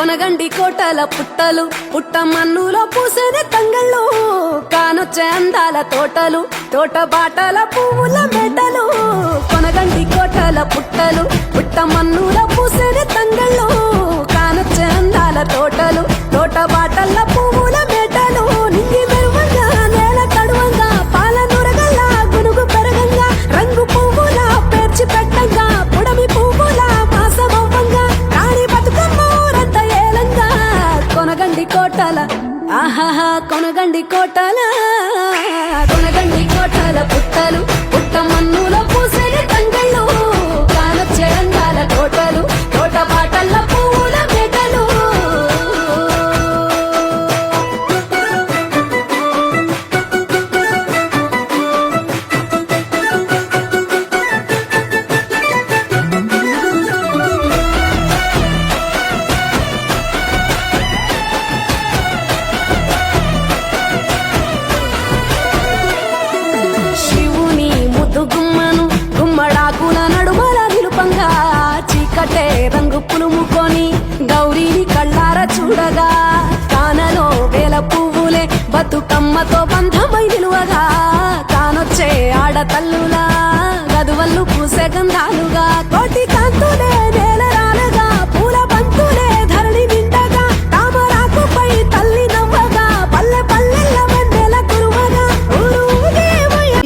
కొనగండి కోటల పుట్టలు పుట్ట మన్నులో పూసేనే తంగళ్ళు కానొచ్చే అందాల తోటలు తోట బాటల పువ్వుల మెడలు కొనగండి కోటల పుట్టలు పుట్ట మన్నులో పూసేనే తంగళ్ళు కానొచ్చే అందాల తోటలు తోట బాటల పువ్వుల మెడలు నింగి మెరువంగా నేల తడువంగా పాల నురగల్లా గునుగు పెరగంగా రంగు పువ్వుల పేర్చి పెట్టంగా పుడమి పువ్వుల మాసమవ్వంగా రాణి బతుకమ్మ ఊరంత ఏలంగా కొనగండి కోటల ఆహాహా కొనగండి కోటల పుట్టలు పుట్ట మన్నులో పూసేని తంగళ్ళు కానొచ్చే అందాల తోటలు తోట బాటల్ల పువ్వుల మెడలు శివుని ముద్దు గుమ్మను గుమ్మడాకుల నడుమల నిలుపంగా చీకటే రంగు పులుముకొని గౌరీని కళ్ళార చూడగా కానలో వేల పువ్వులే బతుకమ్మతో బంధమై నిలువగా కానొచ్చే ఆడతల్లులా గదువల్లు పూసే గంధాలుగా కోటి కాంతులే నేల రాలగా పూల బంతులే ధరణి నిండగా తామరాకుపై తల్లి నవ్వగా పల్లె పల్లెల్ల వెన్నెల కురువగా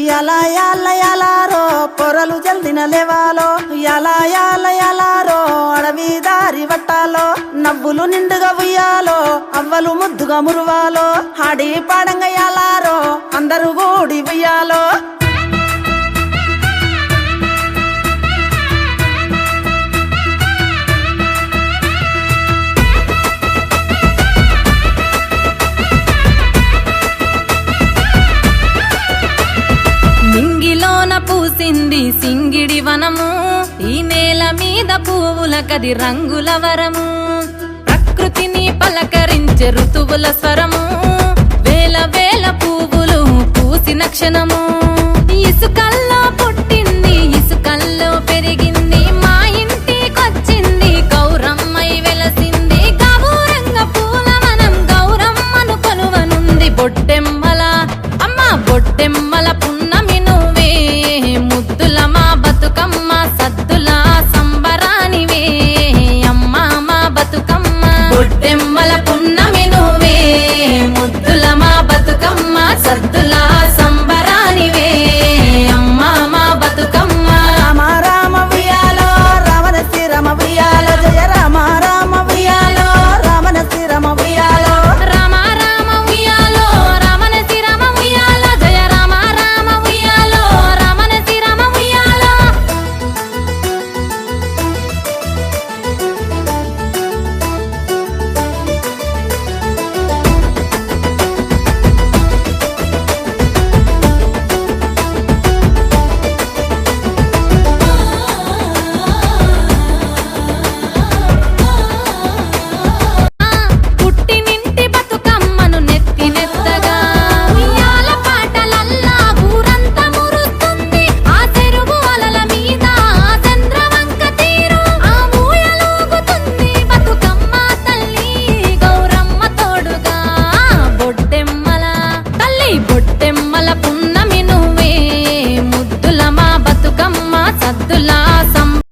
యాలా యాల యాలారో పొరలు జల్దిన లేవాలో యాలా యాల యాలారో అడవి దారి వట్టాలో నవ్వులు నిండుగా ఉయ్యాలో అవ్వలు ముద్దుగా మురువాలో ఆడి పాడంగా యాలారో అందరూ కూడి ఉయ్యాలో నింగిలోన పూసింది సింగిడి వనము ఈ నేల మీద పువ్వుల కది రంగుల వరము ప్రకృతిని పలకరించే ఋతువుల